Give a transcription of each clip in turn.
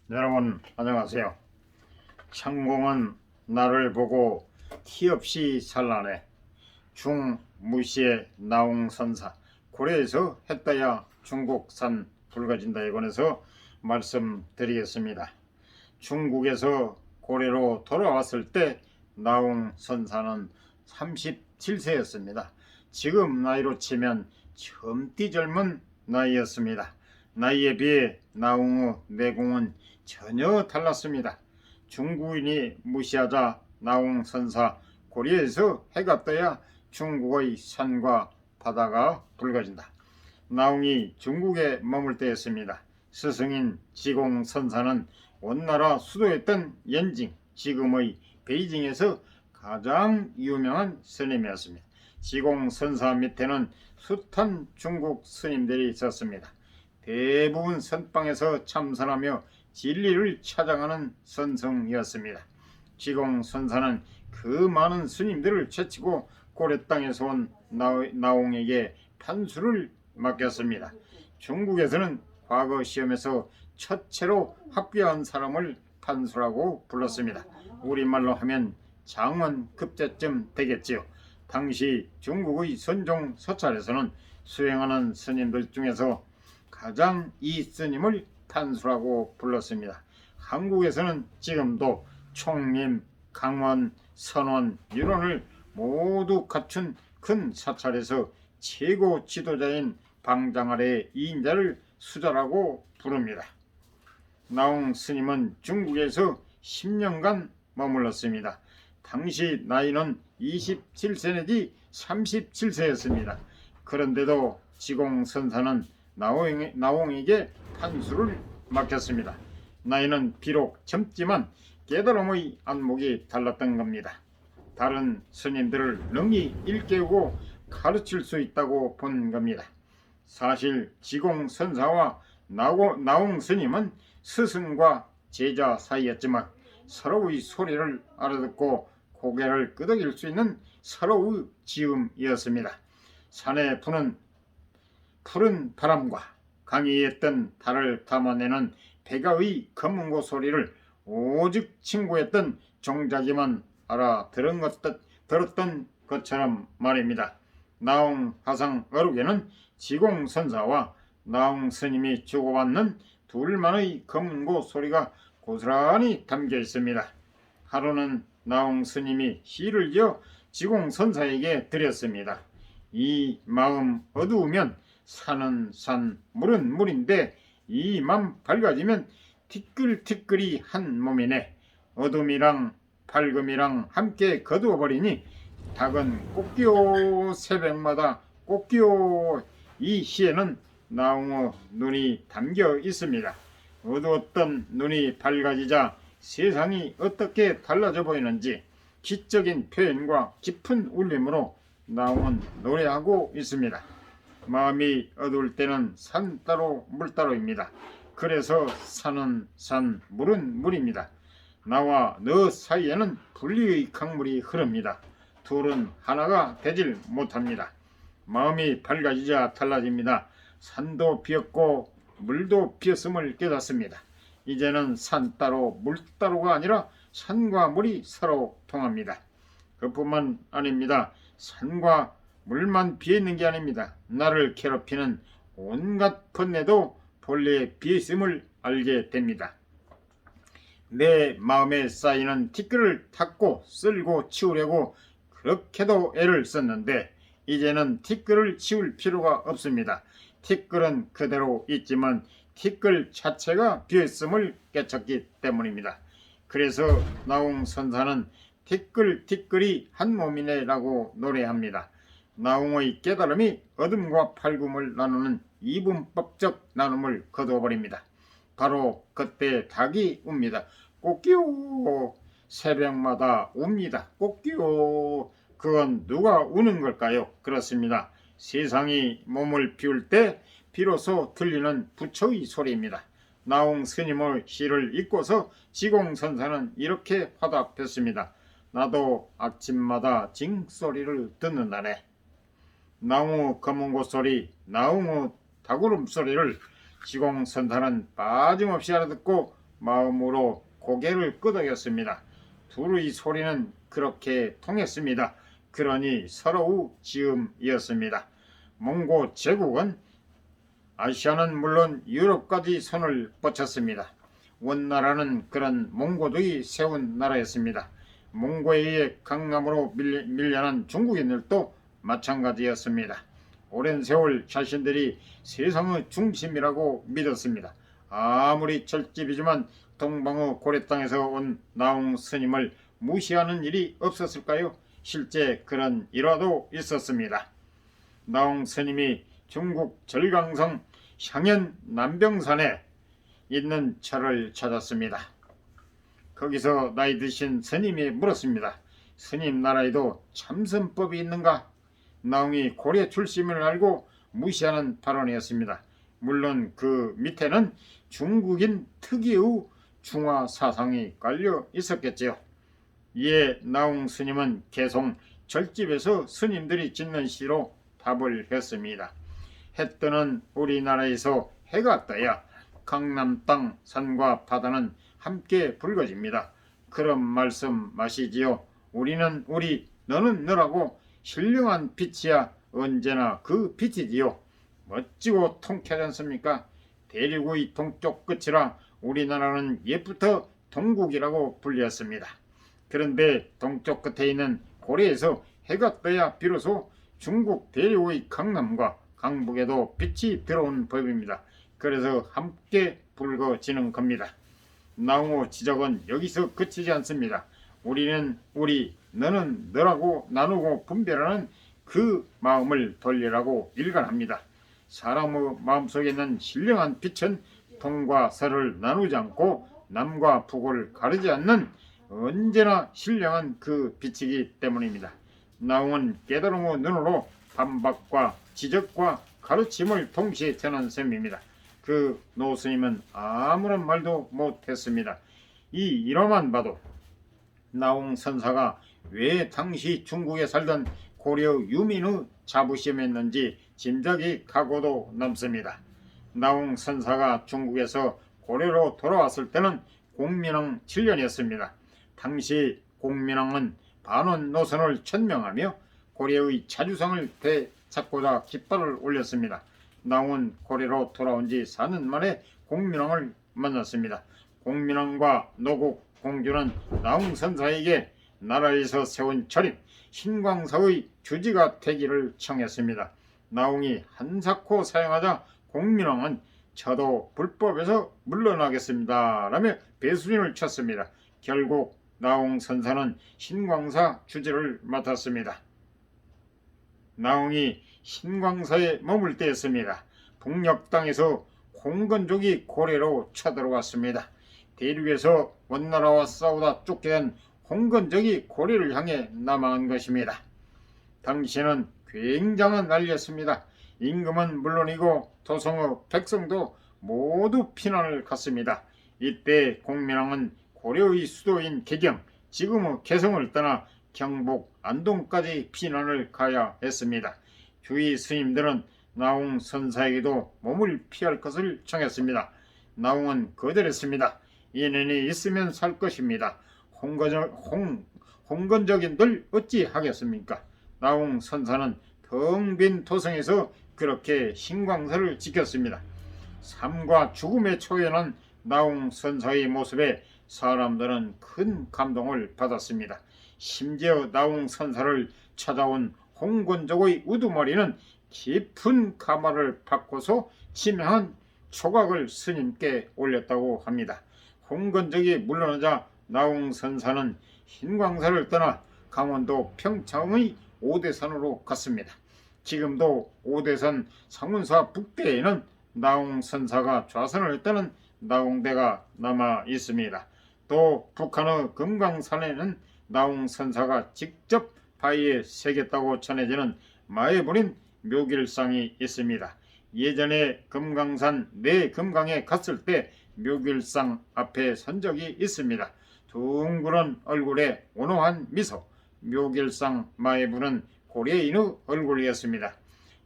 여러분 안녕하세요. 창공은 나를 보고 티 없이 산란해 중무시의 나홍선사 고려에서 했다야 중국산 붉어진다에 관해서 말씀드리겠습니다. 중국에서 고려로 돌아왔을 때 나홍선사는 37세였습니다. 지금 나이로 치면 젊디 젊은 나이였습니다. 나이에 비해 나홍의 내공은 전혀 달랐습니다. 중국인이 무시하자 나홍선사 고려에서 해가 떠야 중국의 산과 바다가 붉어진다. 나홍이 중국에 머물 때였습니다. 스승인 지공선사는 원나라 수도였던 연징, 지금의 베이징에서 가장 유명한 스님이었습니다. 지공선사 밑에는 숱한 중국 스님들이 있었습니다. 대부분 선방에서 참선하며 진리를 찾아가는 선성이었습니다. 지공선사는 그 많은 스님들을 제치고 고려 땅에서 온 나홍에게 판수를 맡겼습니다. 중국에서는 과거 시험에서 첫째로 합격한 사람을 판수라고 불렀습니다. 우리말로 하면 장원급제쯤 되겠지요. 당시 중국의 선종 서찰에서는 수행하는 스님들 중에서 가장 이 스님을 판수라고 불렀습니다. 한국에서는 지금도 총림, 강원, 선원, 윤원을 모두 갖춘 큰 사찰에서 최고 지도자인 방장 아래 이인자를 수자라고 부릅니다. 나홍 스님은 중국에서 10년간 머물렀습니다. 당시 나이는 27세 내지 37세였습니다. 그런데도 지공선사는 나홍에게 판수를 맡겼습니다. 나이는 비록 젊지만 깨달음의 안목이 달랐던 겁니다. 다른 스님들을 능히 일깨우고 가르칠 수 있다고 본 겁니다. 사실 지공선사와 나홍 스님은 스승과 제자 사이였지만 서로의 소리를 알아듣고 고개를 끄덕일 수 있는 서로의 지음이었습니다. 산에 부는 푸른 바람과 강의에 뜬 달을 담아내는 백아의 검은고 소리를 오직 친구였던 종자기만 들었던 것처럼 말입니다. 나홍 화상 어록에는 지공선사와 나홍 스님이 주고받는 둘만의 검은고 소리가 고스란히 담겨 있습니다. 하루는 나홍 스님이 시를 지어 지공선사에게 드렸습니다. 이 마음 어두우면 산은 산, 물은 물인데 이 맘 밝아지면 티끌티끌이 한 몸이네. 어둠이랑 밝음이랑 함께 거두어버리니 닭은 꽃기오 새벽마다 꽃기오. 이 시에는 나홍의 눈이 담겨 있습니다. 어두웠던 눈이 밝아지자 세상이 어떻게 달라져 보이는지 기적인 표현과 깊은 울림으로 나홍은 노래하고 있습니다. 마음이 어두울 때는 산 따로 물 따로입니다. 그래서 산은 산, 물은 물입니다. 나와 너 사이에는 분리의 강물이 흐릅니다. 둘은 하나가 되질 못합니다. 마음이 밝아지자 달라집니다. 산도 비었고 물도 비었음을 깨닫습니다. 이제는 산 따로 물 따로가 아니라 산과 물이 서로 통합니다. 그뿐만 아닙니다. 산과 물만 비어있는 게 아닙니다. 나를 괴롭히는 온갖 번뇌도 본래 비어있음을 알게 됩니다. 내 마음에 쌓이는 티끌을 닦고 쓸고 치우려고 그렇게도 애를 썼는데 이제는 티끌을 치울 필요가 없습니다. 티끌은 그대로 있지만 티끌 자체가 비어있음을 깨쳤기 때문입니다. 그래서 나홍 선사는 티끌티끌이 한 몸이네 라고 노래합니다. 나홍의 깨달음이 어둠과 밝음을 나누는 이분법적 나눔을 거두어버립니다. 바로 그때 닭이 웁니다. 꽃기오. 새벽마다 웁니다. 꽃기오. 그건 누가 우는 걸까요? 그렇습니다. 세상이 몸을 비울 때 비로소 들리는 부처의 소리입니다. 나홍 스님의 시를 읽고서 지공선사는 이렇게 화답했습니다. 나도 아침마다 징소리를 듣는다네. 나홍의 검은고 소리, 나홍의 닭울음 소리를 지공선사는 빠짐없이 알아듣고 마음으로 고개를 끄덕였습니다. 둘의 소리는 그렇게 통했습니다. 그러니 서러우 지음이었습니다. 몽고 제국은 아시아는 물론 유럽까지 손을 뻗쳤습니다. 원나라는 그런 몽고들이 세운 나라였습니다. 몽고에 의해 강남으로 밀려난 중국인들도 마찬가지였습니다. 오랜 세월 자신들이 세상의 중심이라고 믿었습니다. 아무리 철집이지만 동방의 고래 땅에서 온 나홍 스님을 무시하는 일이 없었을까요? 실제 그런 일화도 있었습니다. 나홍 스님이 중국 절강성 향연 남병산에 있는 절을 찾았습니다. 거기서 나이 드신 스님이 물었습니다. 스님 나라에도 참선법이 있는가? 나홍이 고려 출신을 알고 무시하는 발언이었습니다. 물론 그 밑에는 중국인 특유의 중화 사상이 깔려 있었겠지요. 이에 나홍 스님은 계속 절집에서 스님들이 짓는 시로 답을 했습니다. 해 뜨는 우리나라에서 해가 떠야 강남 땅 산과 바다는 함께 붉어집니다. 그런 말씀 마시지요. 우리는 우리, 너는 너라고 신령한 빛이야 언제나 그 빛이지요. 멋지고 통쾌하지 않습니까? 대륙의 동쪽 끝이라 우리나라는 옛부터 동국이라고 불렸습니다. 그런데 동쪽 끝에 있는 고려에서 해가 떠야 비로소 중국 대륙의 강남과 강북에도 빛이 들어온 법입니다. 그래서 함께 붉어지는 겁니다. 나홍의 지적은 여기서 그치지 않습니다. 우리는 우리, 너는 너라고 나누고 분별하는 그 마음을 돌리라고 일관합니다. 사람의 마음속에 있는 신령한 빛은 동과 서를 나누지 않고 남과 북을 가르지 않는 언제나 신령한 그 빛이기 때문입니다. 나홍은 깨달음의 눈으로 반박과 지적과 가르침을 동시에 전한 셈입니다. 그 노스님은 아무런 말도 못했습니다. 이 일화만 봐도 나홍 선사가 왜 당시 중국에 살던 고려 유민의 자부심이었는지 짐작이 가고도 남습니다. 나홍 선사가 중국에서 고려로 돌아왔을 때는 공민왕 7년이었습니다. 당시 공민왕은 반원 노선을 천명하며 고려의 자주성을 되찾고자 깃발을 올렸습니다. 나홍은 고려로 돌아온 지 4년 만에 공민왕을 만났습니다. 공민왕과 노국 공주는 나홍 선사에게 나라에서 세운 절임 신광사의 주지가 되기를 청했습니다. 나홍이 한사코 사용하자 공민왕은 저도 불법에서 물러나겠습니다 라며 배수진을 쳤습니다. 결국 나홍 선사는 신광사 주지를 맡았습니다. 나홍이 신광사에 머물 때였습니다. 북녘 땅에서 홍건족이 고려로 쳐들어왔습니다. 대륙에서 원나라와 싸우다 쫓게 된 홍건족이 고려를 향해 남아간 것입니다. 당시에는 굉장한 난리였습니다. 임금은 물론이고 도성의 백성도 모두 피난을 갔습니다. 이때 공민왕은 고려의 수도인 개경, 지금의 개성을 떠나 경북 안동까지 피난을 가야 했습니다. 주위 스님들은 나홍 선사에게도 몸을 피할 것을 청했습니다. 나홍은 거절했습니다. 인연이 있으면 살 것입니다. 홍건적인들 어찌 하겠습니까? 나홍 선사는 텅 빈 도성에서 그렇게 신광사를 지켰습니다. 삶과 죽음에 초연한 나홍 선사의 모습에 사람들은 큰 감동을 받았습니다. 심지어 나홍 선사를 찾아온 홍건적의 우두머리는 깊은 가마를 받고서 치명한 초각을 스님께 올렸다고 합니다. 홍건적이 물러나자 나홍 선사는 신광사를 떠나 강원도 평창의 오대산으로 갔습니다. 지금도 오대산 상운사 북대에는 나홍 선사가 좌선을 떠는 나홍대가 남아 있습니다. 또 북한의 금강산에는 나홍 선사가 직접 바위에 새겼다고 전해지는 마에버린 묘길상이 있습니다. 예전에 금강산 내금강에 갔을 때 묘길상 앞에 선 적이 있습니다. 둥그런 얼굴에 온화한 미소, 묘길상 마에부는 고려인의 얼굴이었습니다.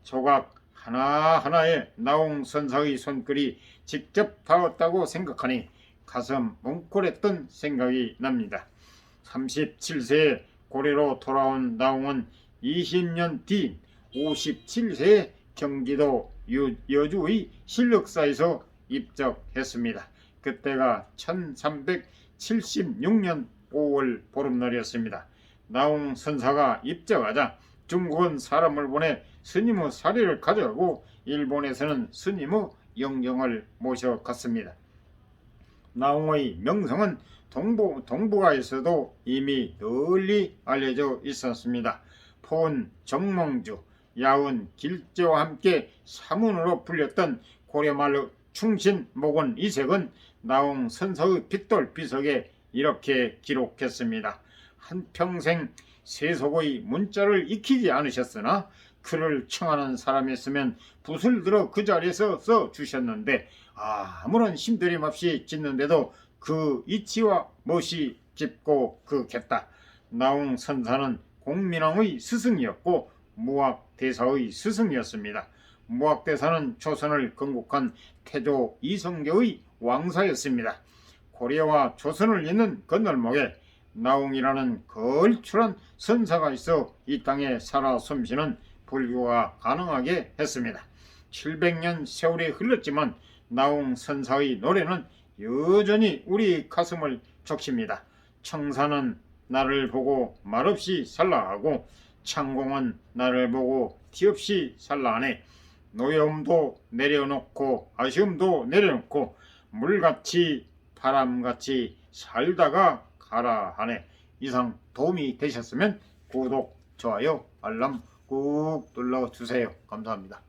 조각 하나하나에 나홍 선사의 손글이 직접 닿았다고 생각하니 가슴 뭉클했던 생각이 납니다. 37세에 고래로 돌아온 나홍은 20년 뒤 57세에 경기도 여주의 실력사에서 입적했습니다. 그때가 1376년 5월 보름날이었습니다. 나홍 선사가 입적하자 중국은 사람을 보내 스님의 사리를 가져가고 일본에서는 스님의 영정을 모셔갔습니다. 나홍의 명성은 동북아에서도 이미 널리 알려져 있었습니다. 포은 정몽주, 야운 길재와 함께 사문으로 불렸던 고려말로 충신 목원 이색은 나홍 선사의 빗돌 비석에 이렇게 기록했습니다. 한평생 세속의 문자를 익히지 않으셨으나 그를 청하는 사람이 있으면 붓을 들어 그 자리에서 써주셨는데 아무런 힘들임 없이 짓는데도 그 이치와 멋이 깊고 그겠다. 나홍 선사는 공민왕의 스승이었고 무학대사의 스승이었습니다. 무학대사는 조선을 건국한 태조 이성계의 왕사였습니다. 고려와 조선을 잇는 건널목에 나홍이라는 걸출한 선사가 있어 이 땅에 살아 숨쉬는 불교가 가능하게 했습니다. 700년 세월이 흘렀지만 나홍 선사의 노래는 여전히 우리 가슴을 적십니다. 청사는 나를 보고 말없이 살라하고 창공은 나를 보고 티없이 살라하네. 노여움도 내려놓고 아쉬움도 내려놓고 물같이 바람같이 살다가 가라 하네. 이상 도움이 되셨으면 구독, 좋아요, 알람 꾹 눌러주세요. 감사합니다.